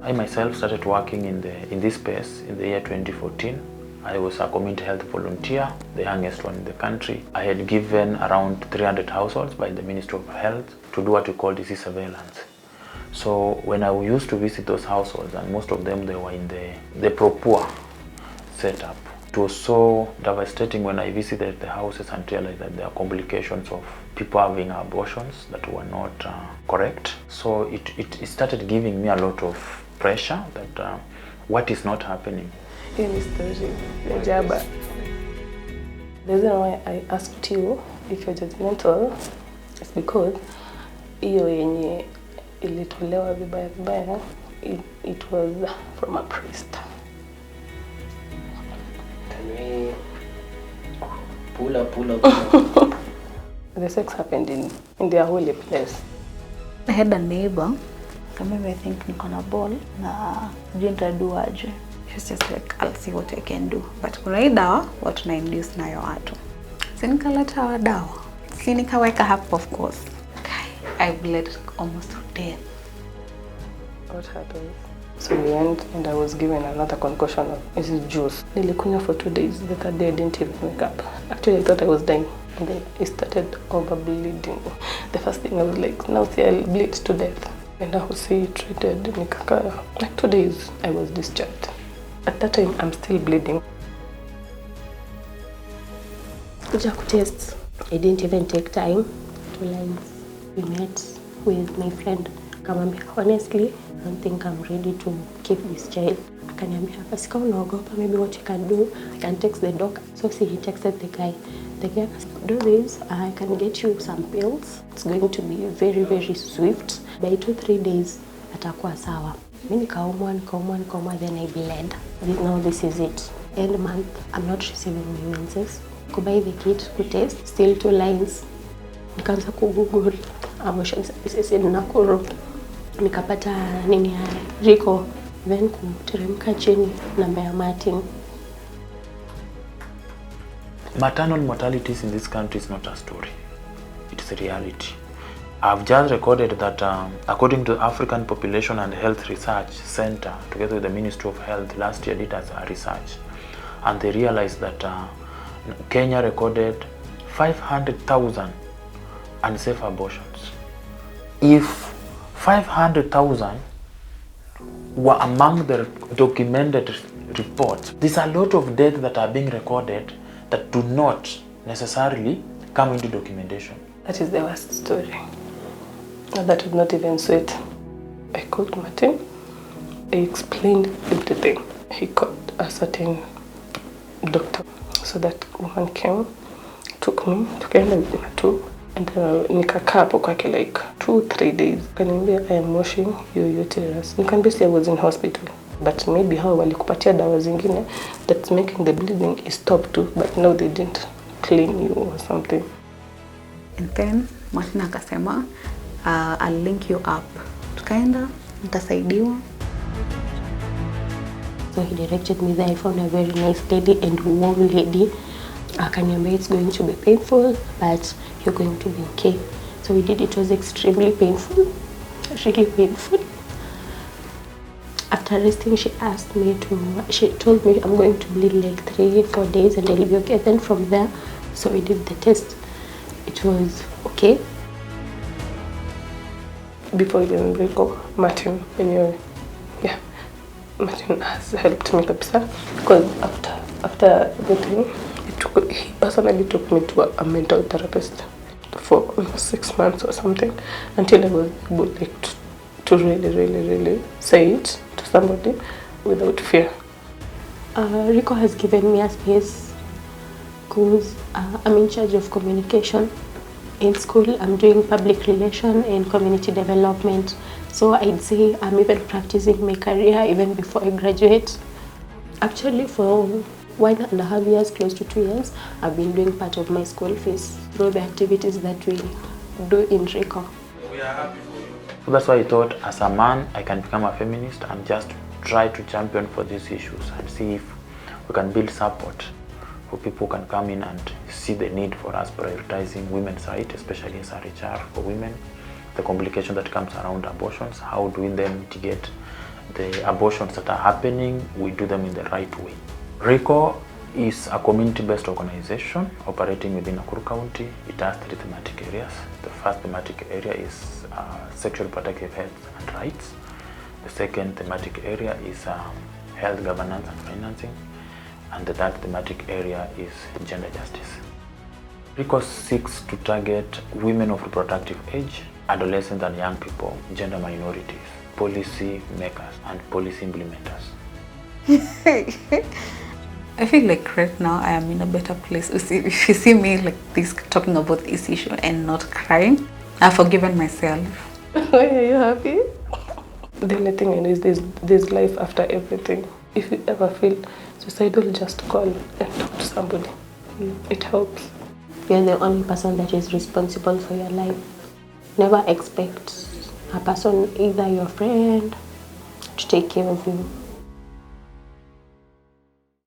I myself started working in this space in the year 2014. I was a community health volunteer, the youngest one in the country. I had given around 300 households by the Ministry of Health to do what we call disease surveillance. So when I used to visit those households, and most of them they were in the poor setup, it was so devastating when I visited the houses and realized that there are complications of people having abortions that were not correct. So it started giving me a lot of pressure that what is not happening. In story, the reason why I asked you if you're judgmental is because hiyo yenye ilitolewa vibaya it was from a priest. Can we pull up? The sex happened in their holy place. I had a neighbor. Maybe I think niko na ball na ndio aje. She's just like, I'll see what I can do. But kuna hii dawa watu na induce nayo watu. Si nikaleta dawa. Si nikaweka hapo of course. I bled almost to death. What happened? So in the end, and I was given another concoction of this is juice. Nilikunywa for 2 days. The third day I didn't even wake up. Actually, I thought I was dying. And then it started over bleeding. The first thing I was like, now see, I'll bleed to death. And I was treated. Nikaka, like 2 days, I was discharged. At that time, I'm still bleeding. Kuja test. I didn't even take time. 2 lines. We met with my friend. Akamwambia, honestly, I don't think I'm ready to keep this child. Akaniambia, basi kama unaogopa, maybe what you can do, I can text the doctor. So he texted the guy. The guy said, do this, I can get you some pills. It's going to be very, very swift. By 2-3 days, atakuwa sawa. Mimi nikaumwa, then I bled. Now this is it. End month, I'm not receiving my menses. Kubuy the kit, test, still 2 lines. Nikaanza Google abortion services in Nakuru. Nikapata nini ya Rico. Then kuteremka chini namba ya Martin. Maternal mortalities in this country is not a story. It's a reality. I've just recorded that according to the African Population and Health Research Center, together with the Ministry of Health, last year did a research. And they realized that Kenya recorded 500,000 unsafe abortions. If 500,000 were among the documented reports, there's a lot of deaths that are being recorded that do not necessarily come into documentation. That is the worst story. That was not even sweet. I called Martin. I explained everything. He called a certain doctor. So that woman came, took me, tukaenda within 2, and nikakaa hapo kwake like 2-3 days. Kaniambia, I am washing your uterus. Nikamwambia I was in hospital. But maybe hao walikupatia dawa zingine that's making the bleeding stop too, but now they didn't clean you or something. And then Martin akasema, I'll link you up. Tukaenda, nitasaidiwa. So he directed me there. I found a very nice lady and warm lady. Akaniambia, it's going to be painful, but you're going to be okay. So we did. It was extremely painful, really painful. After resting, she told me I'm going to bleed like 3-4 days and I'll be okay. Then from there, so we did the test. It was okay. Before even Rico, Martin, anyway, yeah, Martin has helped me kabisa. Because after everything, he personally took me to a mental therapist for almost 6 months or something, until I was able to really say it to somebody without fear. Rico has given me a space because I'm in charge of communication. In school, I'm doing public relation and community development. So I'd say I'm even practicing my career even before I graduate. Actually, for 1.5 years, close to 2 years, I've been doing part of my school fees through the activities that we do in Rico. We are happy for you. So that's why I thought, as a man, I can become a feminist and just try to champion for these issues and see if we can build support for people who can come in and see the need for us prioritizing women's rights, especially SRHR for women, the complication that comes around abortions, how do we then mitigate the abortions that are happening, we do them in the right way. RICO is a community-based organization operating within Nakuru County. It has 3 thematic areas. The first thematic area is sexual reproductive health and rights. The second thematic area is health governance and financing. And the third thematic area is gender justice. RICO seeks to target women of reproductive age, adolescents and young people, gender minorities, policy makers and policy implementers. I feel like right now I am in a better place. If you see me like this, talking about this issue and not crying, I've forgiven myself. Why are you happy? The only thing I know is there's life after everything. If you ever feel suicidal, just call and talk to somebody. It helps. You're the only person that is responsible for your life. Never expect a person, either your friend, to take care of you.